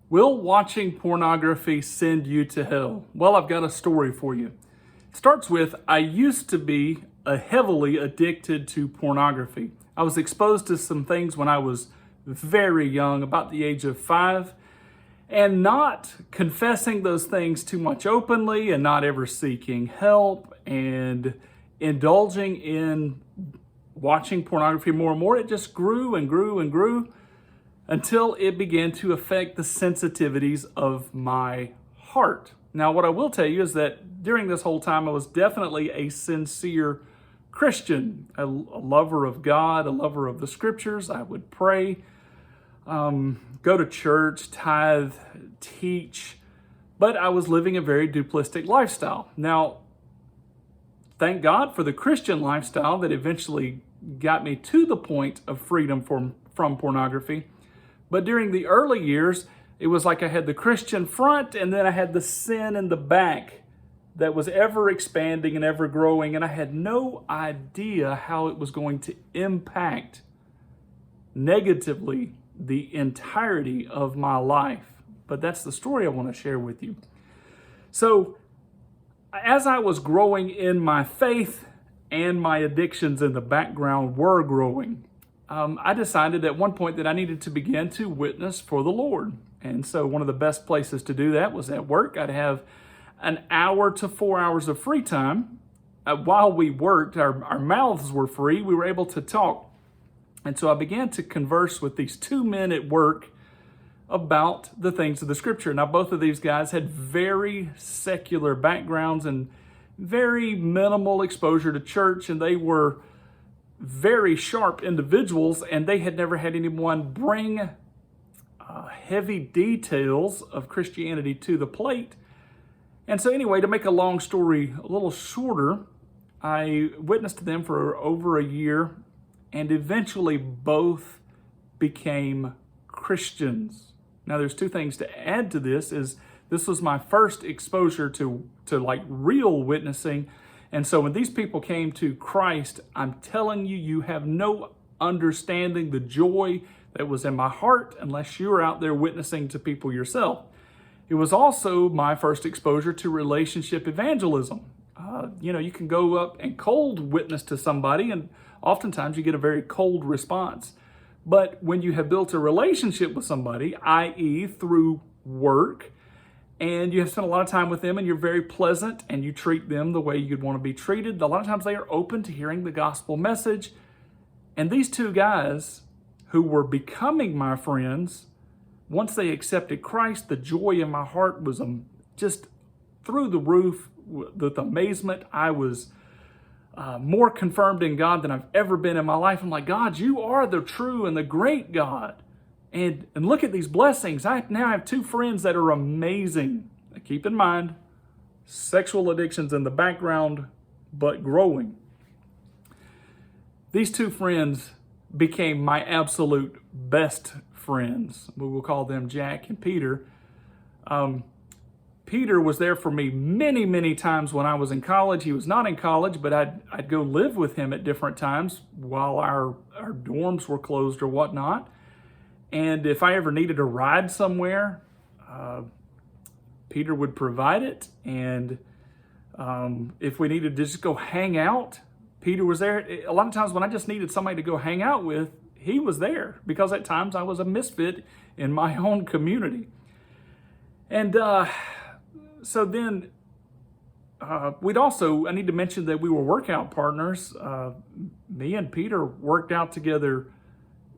Will watching pornography send you to hell? Well, I've got a story for you. It starts with, I used to be heavily addicted to pornography. I was exposed to some things when I was very young, about the age of 5, and not confessing those things too much openly and not ever seeking help and indulging in watching pornography more and more. It just grew and grew and grew until it began to affect the sensitivities of my heart. Now, what I will tell you is that during this whole time, I was definitely a sincere Christian, a lover of God, a lover of the scriptures. I would pray, go to church, tithe, teach, but I was living a very duplistic lifestyle. Now, thank God for the Christian lifestyle that eventually got me to the point of freedom from pornography. But during the early years, it was like I had the Christian front and then I had the sin in the back that was ever expanding and ever growing. And I had no idea how it was going to impact negatively the entirety of my life. But that's the story I want to share with you. So as I was growing in my faith and my addictions in the background were growing, I decided at one point that I needed to begin to witness for the Lord. And so one of the best places to do that was at work. I'd have an hour to 4 hours of free time. While we worked, our mouths were free. We were able to talk. And so I began to converse with these two men at work about the things of the scripture. Now, both of these guys had very secular backgrounds and very minimal exposure to church, and they were very sharp individuals, and they had never had anyone bring heavy details of Christianity to the plate. And so anyway, to make a long story a little shorter, I witnessed to them for over a year, and eventually both became Christians. Now, there's two things to add to this. This was my first exposure to like real witnessing. And so when these people came to Christ, I'm telling you, you have no understanding the joy that was in my heart unless you're out there witnessing to people yourself. It was also my first exposure to relationship evangelism. You can go up and cold witness to somebody, and oftentimes you get a very cold response. But when you have built a relationship with somebody, i.e. through work, and you have spent a lot of time with them and you're very pleasant and you treat them the way you'd want to be treated, a lot of times they are open to hearing the gospel message. And these two guys who were becoming my friends, once they accepted Christ, the joy in my heart was just through the roof. With amazement, I was more confirmed in God than I've ever been in my life. I'm like, God, you are the true and the great God. And look at these blessings. I now have two friends that are amazing. Keep in mind, sexual addictions in the background, but growing. These two friends became my absolute best friends. We will call them Jack and Peter. Peter was there for me many, many times when I was in college. He was not in college, but I'd go live with him at different times while our dorms were closed or whatnot. And if I ever needed a ride somewhere, Peter would provide it. And if we needed to just go hang out, Peter was there. A lot of times when I just needed somebody to go hang out with, he was there, because at times I was a misfit in my own community. And so then I need to mention that we were workout partners. Me and Peter worked out together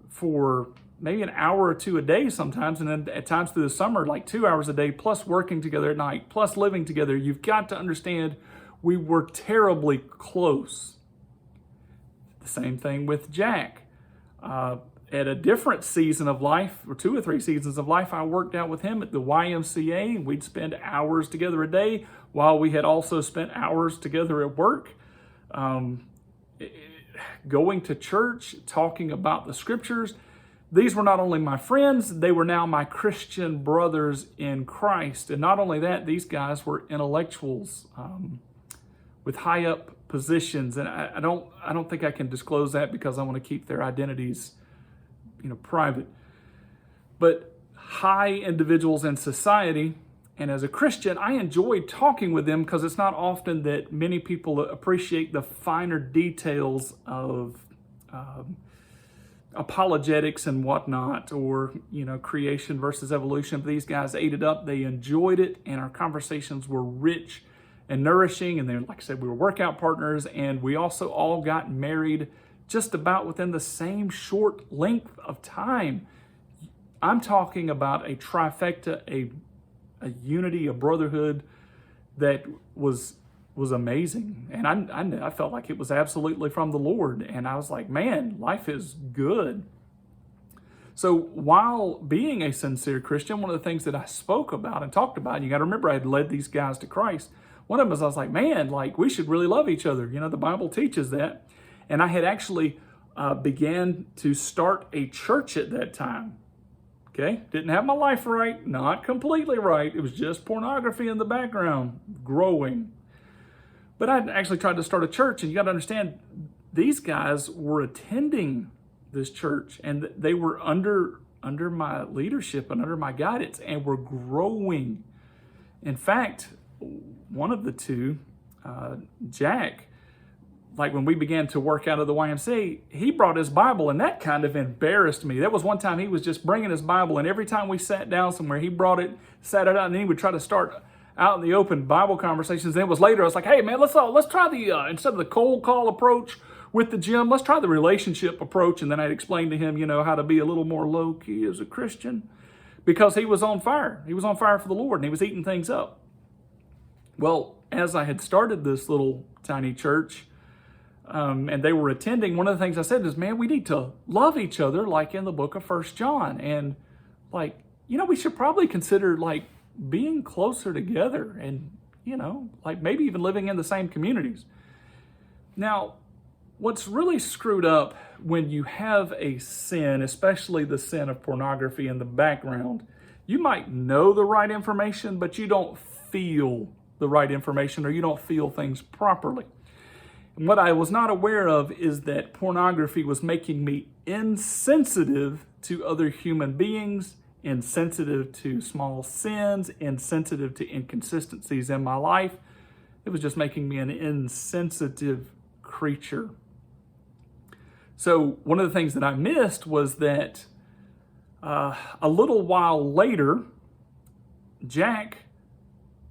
for maybe an hour or two a day sometimes, and then at times through the summer, like 2 hours a day, plus working together at night, plus living together. You've got to understand, we were terribly close. The same thing with Jack. At a different season of life, or 2 or 3 seasons of life, I worked out with him at the YMCA, and we'd spend hours together a day, while we had also spent hours together at work. Going to church, talking about the scriptures. These were not only my friends, they were now my Christian brothers in Christ. And not only that, these guys were intellectuals with high up positions. And I don't think I can disclose that because I want to keep their identities, private. But high individuals in society. And as a Christian, I enjoy talking with them because it's not often that many people appreciate the finer details of apologetics and whatnot, or, creation versus evolution. But these guys ate it up. They enjoyed it. And our conversations were rich and nourishing. And then, like I said, we were workout partners. And we also all got married just about within the same short length of time. I'm talking about a trifecta, a unity, a brotherhood that was amazing. And I felt like it was absolutely from the Lord. And I was like, man, life is good. So while being a sincere Christian, one of the things that I spoke about and talked about, and you got to remember I had led these guys to Christ. One of them was, I was like, man, like we should really love each other. The Bible teaches that. And I had actually began to start a church at that time. Okay, didn't have my life right, not completely right. It was just pornography in the background, growing. But I actually tried to start a church, and you got to understand, these guys were attending this church, and they were under my leadership and under my guidance, and were growing. In fact, one of the two, Jack, like when we began to work out of the YMCA, he brought his Bible, and that kind of embarrassed me. That was one time he was just bringing his Bible, and every time we sat down somewhere, he brought it, sat it out, and then he would try to start out in the open Bible conversations. And it was later, I was like, hey man, let's try the, instead of the cold call approach with the gym, let's try the relationship approach. And then I'd explain to him, how to be a little more low key as a Christian, because he was on fire. He was on fire for the Lord, and he was eating things up. Well, as I had started this little tiny church, and they were attending, one of the things I said is, man, we need to love each other like in the book of 1 John. And we should probably consider being closer together and, maybe even living in the same communities. Now, what's really screwed up when you have a sin, especially the sin of pornography in the background, you might know the right information, but you don't feel the right information, or you don't feel things properly. What I was not aware of is that pornography was making me insensitive to other human beings, insensitive to small sins, insensitive to inconsistencies in my life. It was just making me an insensitive creature. So one of the things that I missed was that a little while later, Jack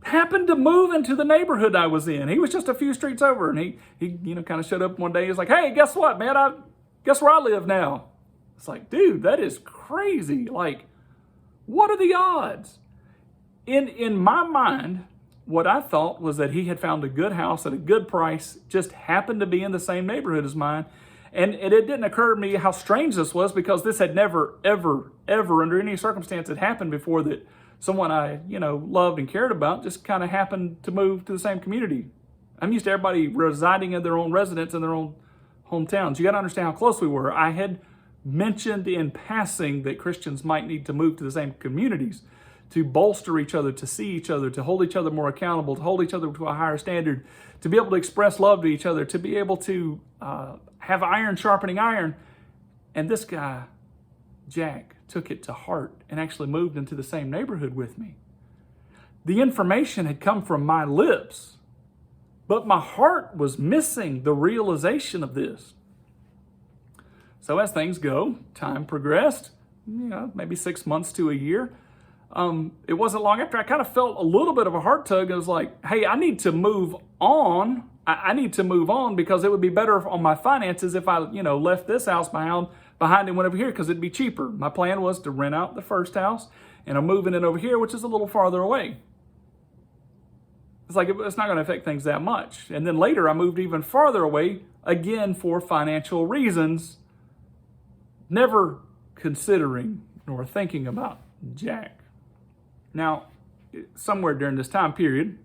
happened to move into the neighborhood I was in. He was just a few streets over, and he kind of showed up one day. He was like, hey, guess what, man? Guess where I live now? It's like, dude, that is crazy. Like, what are the odds? In my mind, what I thought was that he had found a good house at a good price, just happened to be in the same neighborhood as mine. And it didn't occur to me how strange this was, because this had never, ever, ever under any circumstance had happened before, that someone I, loved and cared about just kind of happened to move to the same community. I'm used to everybody residing in their own residence in their own hometowns. You got to understand how close we were. I had mentioned in passing that Christians might need to move to the same communities to bolster each other, to see each other, to hold each other more accountable, to hold each other to a higher standard, to be able to express love to each other, to be able to have iron sharpening iron. And this guy, Jack, took it to heart and actually moved into the same neighborhood with me. The information had come from my lips, but my heart was missing the realization of this. So as things go, time progressed, maybe 6 months to a year. It wasn't long after I kind of felt a little bit of a heart tug. I was like, hey, I need to move on. I need to move on, because it would be better on my finances if I, left this house behind and went over here, because it'd be cheaper. My plan was to rent out the first house, and I'm moving it over here, which is a little farther away. It's like, it's not going to affect things that much. And then later I moved even farther away, again for financial reasons, never considering nor thinking about Jack. Now, somewhere during this time period,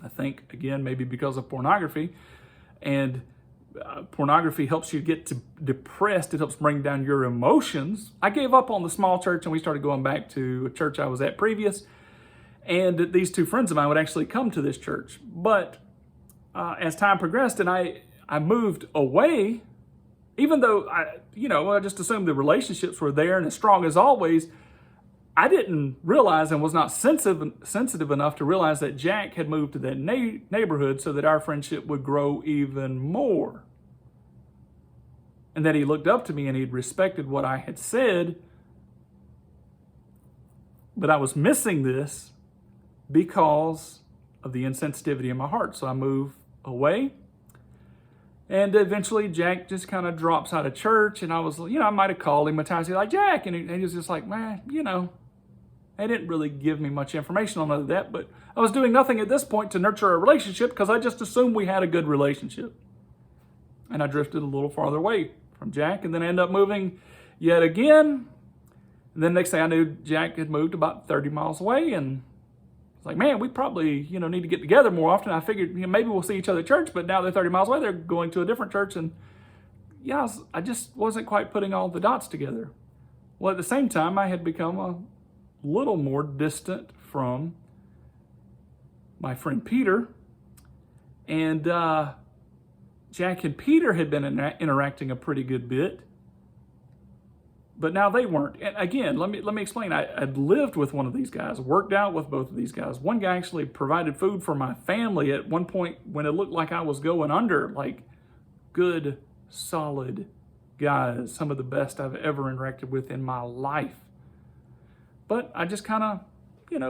I think, again, maybe because of pornography, and pornography helps you get depressed. It helps bring down your emotions. I gave up on the small church, and we started going back to a church I was at previous. And these two friends of mine would actually come to this church. But as time progressed and I moved away, even though I just assumed the relationships were there and as strong as always, I didn't realize and was not sensitive enough to realize that Jack had moved to that neighborhood so that our friendship would grow even more. And that he looked up to me and he'd respected what I had said. But I was missing this because of the insensitivity in my heart. So I moved away. And eventually Jack just kind of drops out of church. And I was, I might have called him a time. He's like, Jack. And he was just like, man, they didn't really give me much information on none of that. But I was doing nothing at this point to nurture a relationship because I just assumed we had a good relationship. And I drifted a little farther away from Jack. And then I ended up moving yet again. And then next thing I knew, Jack had moved about 30 miles away. And I was like, man, we probably, need to get together more often. I figured, maybe we'll see each other at church. But now they're 30 miles away. They're going to a different church. And I just wasn't quite putting all the dots together. Well, at the same time, I had become a little more distant from my friend Peter. And Jack and Peter had been interacting a pretty good bit. But now they weren't. And again, let me explain. I'd lived with one of these guys, worked out with both of these guys. One guy actually provided food for my family at one point when it looked like I was going under. Like, good, solid guys. Some of the best I've ever interacted with in my life. But I just kind of,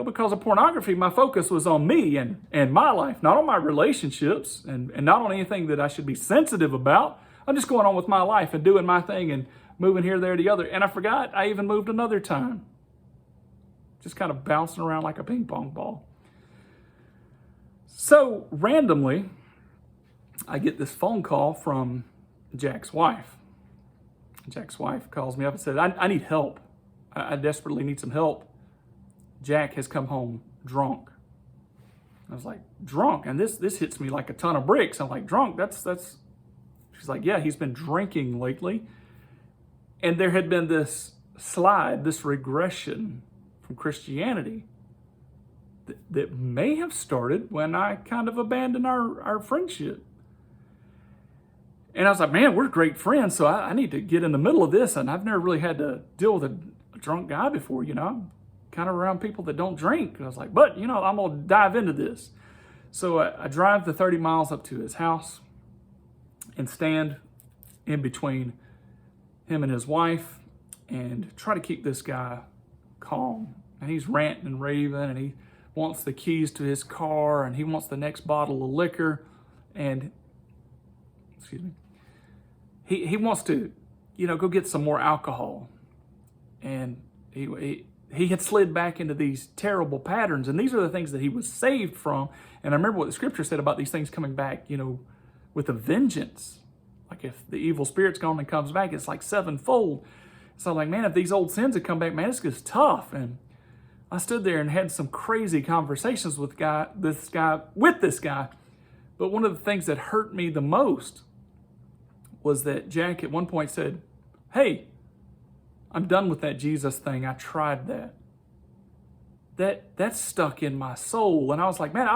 because of pornography, my focus was on me and my life, not on my relationships and not on anything that I should be sensitive about. I'm just going on with my life and doing my thing and moving here, there, the other. And I forgot I even moved another time. Just kind of bouncing around like a ping pong ball. So randomly, I get this phone call from Jack's wife. Jack's wife calls me up and said, I need help. I desperately need some help. Jack has come home drunk. I was like, drunk? And this hits me like a ton of bricks. I'm like, drunk? That's. She's like, yeah, he's been drinking lately. And there had been this slide, this regression from Christianity that may have started when I kind of abandoned our friendship. And I was like, man, we're great friends, so I need to get in the middle of this. And I've never really had to deal with a drunk guy before, I'm kind of around people that don't drink. And I was like, but, I'm going to dive into this. So I drive the 30 miles up to his house and stand in between him and his wife and try to keep this guy calm. And he's ranting and raving, and he wants the keys to his car, and he wants the next bottle of liquor. And, he wants to, go get some more alcohol. And he had slid back into these terrible patterns. And these are the things that he was saved from. And I remember what the scripture said about these things coming back, with a vengeance. Like if the evil spirit's gone and comes back, it's like sevenfold. So I'm like, man, if these old sins had come back, man, it's just tough. And I stood there and had some crazy conversations with this guy. But one of the things that hurt me the most was that Jack at one point said, hey, I'm done with that Jesus thing. I tried that. That's stuck in my soul. And I was like, man,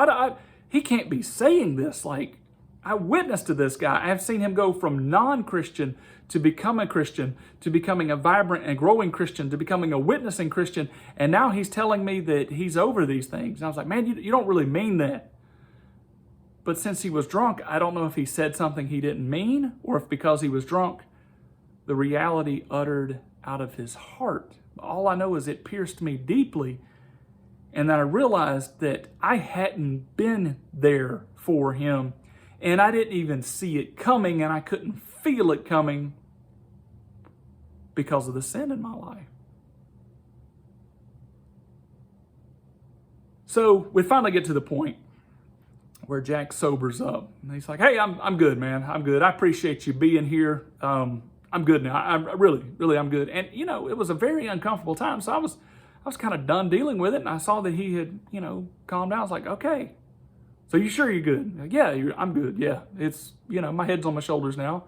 he can't be saying this. Like, I witnessed to this guy. I have seen him go from non-Christian to become a Christian, to becoming a vibrant and growing Christian, to becoming a witnessing Christian. And now he's telling me that he's over these things. And I was like, man, you don't really mean that. But since he was drunk, I don't know if he said something he didn't mean, or if because he was drunk, the reality uttered out of his heart. All I know is it pierced me deeply. And then I realized that I hadn't been there for him. And I didn't even see it coming, and I couldn't feel it coming because of the sin in my life. So we finally get to the point where Jack sobers up. And he's like, hey, I'm good, man. I'm good. I appreciate you being here. I'm good now. I really, I'm good. And, it was a very uncomfortable time. So I was kind of done dealing with it. And I saw that he had, calmed down. I was like, okay. So you sure you're good? Like, yeah, I'm good. Yeah, it's, my head's on my shoulders now.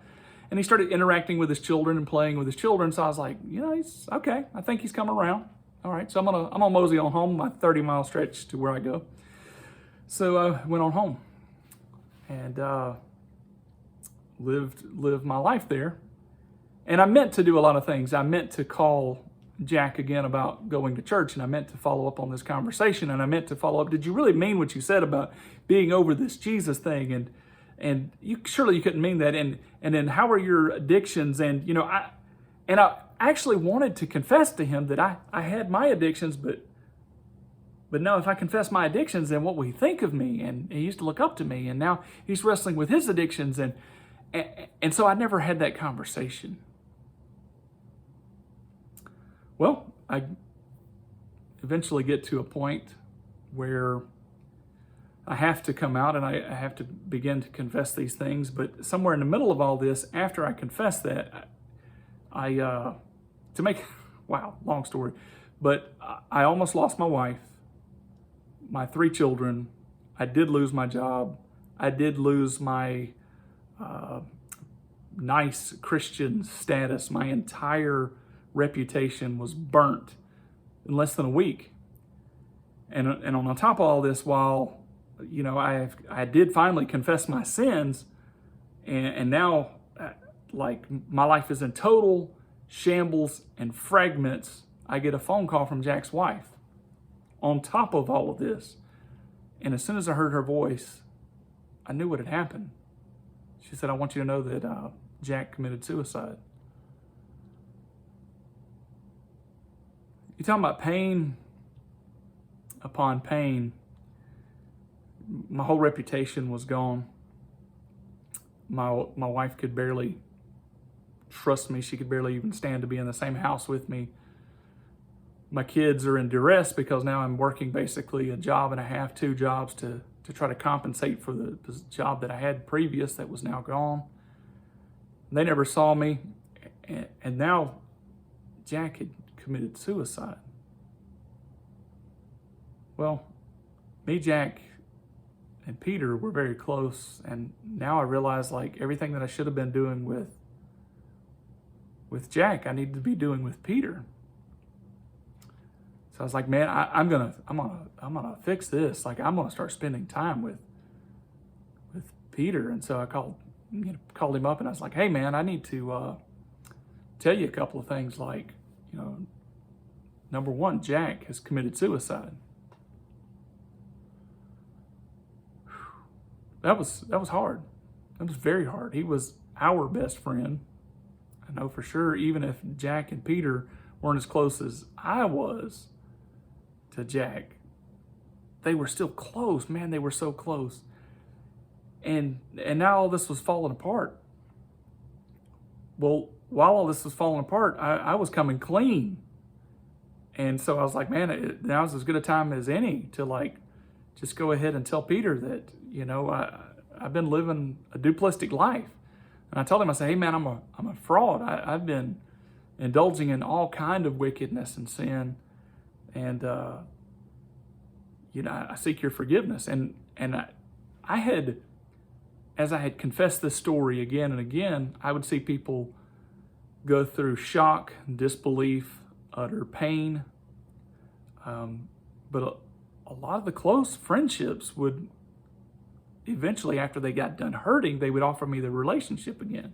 And he started interacting with his children and playing with his children. So I was like, he's okay. I think he's coming around. All right, so I'm gonna mosey on home, my 30-mile stretch to where I go. So I went on home and lived my life there. And I meant to do a lot of things. I meant to call Jack again about going to church, and I meant to follow up on this conversation, and I meant to follow up. Did you really mean what you said about being over this Jesus thing? And you surely you couldn't mean that. And then how are your addictions? And I actually wanted to confess to him that I had my addictions, but no, if I confess my addictions, then what will he think of me? And he used to look up to me, and now he's wrestling with his addictions, and so I never had that conversation. Well, I eventually get to a point where I have to come out and I have to begin to confess these things. But somewhere in the middle of all this, after I confess that, wow, long story, but I almost lost my wife, my 3 children. I did lose my job. I did lose my nice Christian status. My entire reputation was burnt in less than a week. And on top of all this, while I did finally confess my sins, and now like my life is in total shambles and fragments, I get a phone call from Jack's wife on top of all of this. And as soon as I heard her voice, I knew what had happened. She said, "I want you to know that Jack committed suicide." You're talking about pain upon pain. My whole reputation was gone. My wife could barely trust me. She could barely even stand to be in the same house with me. My kids are in duress because now I'm working basically a job and a half, 2 jobs to try to compensate for the job that I had previous that was now gone. They never saw me. And now Jack had committed suicide. Well, me, Jack, and Peter were very close, and now I realize like everything that I should have been doing with Jack, I need to be doing with Peter. So I was like, man, I'm gonna fix this. Like I'm gonna start spending time with Peter. And so I called him up, and I was like, hey man, I need to tell you a couple of things. Like, number one, Jack has committed suicide. That was hard. That was very hard. He was our best friend. I know for sure, even if Jack and Peter weren't as close as I was to Jack, they were still close. Man, they were so close. And now all this was falling apart. Well, while all this was falling apart, I was coming clean. And so I was like, man, now's as good a time as any to like just go ahead and tell Peter that, I've been living a duplistic life. And I told him, I said, hey man, I'm a fraud. I've been indulging in all kind of wickedness and sin. And, I seek your forgiveness. And I had, as I had confessed this story again and again, I would see people go through shock, disbelief, utter pain. But a lot of the close friendships would eventually, after they got done hurting, they would offer me the relationship again.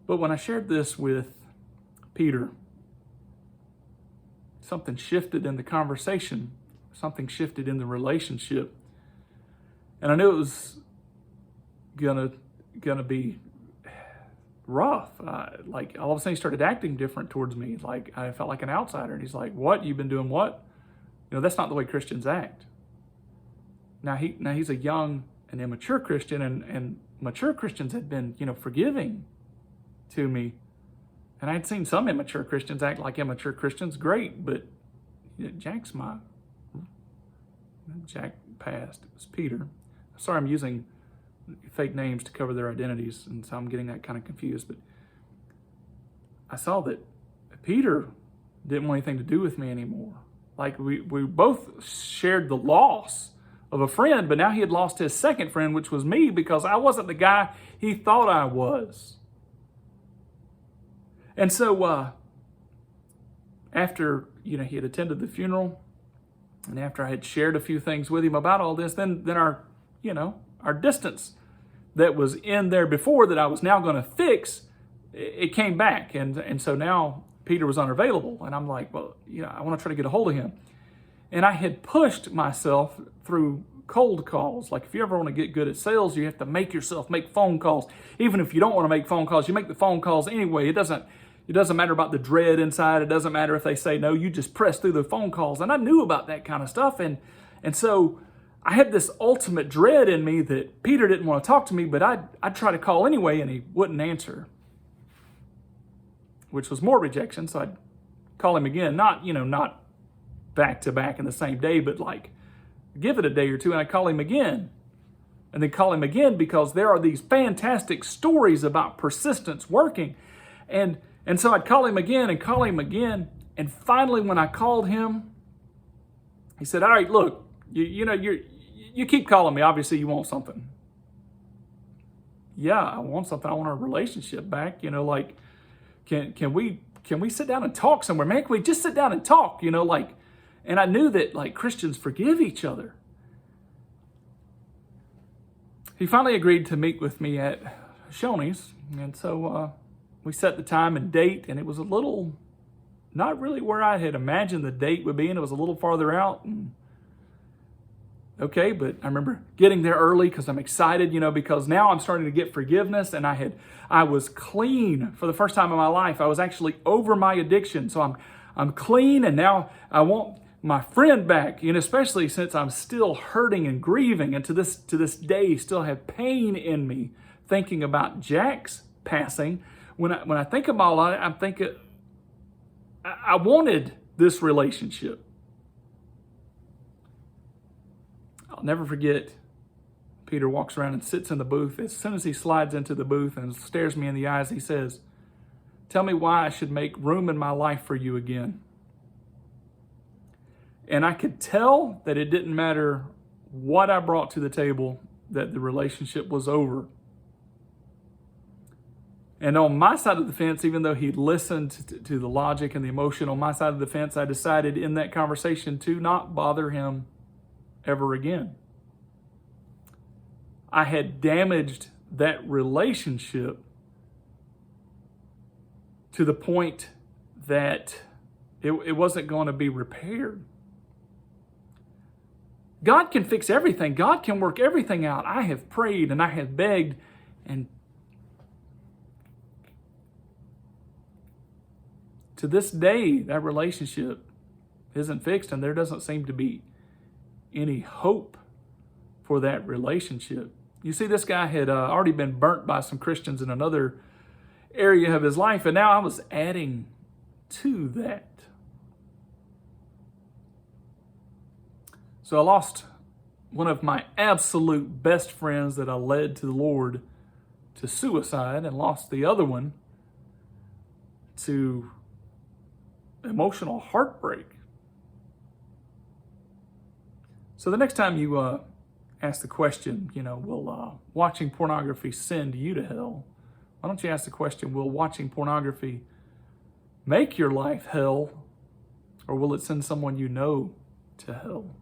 But when I shared this with Peter, something shifted in the conversation, something shifted in the relationship. And I knew it was gonna be rough. Like all of a sudden he started acting different towards me. Like I felt like an outsider. And he's like, what? You've been doing what? That's not the way Christians act. Now he's a young and immature Christian, and mature Christians had been, forgiving to me. And I had seen some immature Christians act like immature Christians. Great, but Jack passed. It was Peter. Sorry, I'm using fake names to cover their identities, and so I'm getting that kind of confused. But I saw that Peter didn't want anything to do with me anymore. Like we both shared the loss of a friend, but now he had lost his second friend, which was me, because I wasn't the guy he thought I was. And so after he had attended the funeral, and after I had shared a few things with him about all this, then our distance that was in there before that I was now going to fix, it came back. And so now Peter was unavailable. And I'm like, well, I want to try to get a hold of him. And I had pushed myself through cold calls. Like if you ever want to get good at sales, you have to make yourself make phone calls. Even if you don't want to make phone calls, you make the phone calls anyway. It doesn't matter about the dread inside. It doesn't matter if they say no. You just press through the phone calls. And I knew about that kind of stuff. And so I had this ultimate dread in me that Peter didn't want to talk to me, but I'd try to call anyway, and he wouldn't answer, which was more rejection. So I'd call him again, not back to back in the same day, but like give it a day or two, and I'd call him again, and then call him again, because there are these fantastic stories about persistence working. And so I'd call him again and call him again. And finally, when I called him, he said, all right, look, you keep calling me. Obviously you want something. Yeah, I want something. I want our relationship back. Like, can we sit down and talk somewhere? Man, can we just sit down and talk? And I knew that like Christians forgive each other. He finally agreed to meet with me at Shoney's. And so we set the time and date, and it was a little, not really where I had imagined the date would be, and it was a little farther out. And okay, but I remember getting there early because I'm excited, because now I'm starting to get forgiveness, and I was clean for the first time in my life. I was actually over my addiction. So I'm clean, and now I want my friend back, especially since I'm still hurting and grieving, and to this day still have pain in me thinking about Jack's passing. When I think about it, I'm thinking I wanted this relationship. I'll never forget, Peter walks around and sits in the booth. As soon as he slides into the booth and stares me in the eyes, he says, "Tell me why I should make room in my life for you again." And I could tell that it didn't matter what I brought to the table, that the relationship was over. And on my side of the fence, even though he listened to the logic and the emotion, on my side of the fence, I decided in that conversation to not bother him ever again. I had damaged that relationship to the point that it wasn't going to be repaired. God can fix everything. God can work everything out. I have prayed and I have begged, and to this day, that relationship isn't fixed, and there doesn't seem to be any hope for that relationship. You see, this guy had already been burnt by some Christians in another area of his life, and now I was adding to that. So I lost one of my absolute best friends that I led to the Lord to suicide, and lost the other one to emotional heartbreak. So the next time you ask the question, will watching pornography send you to hell? Why don't you ask the question, will watching pornography make your life hell, or will it send someone you know to hell?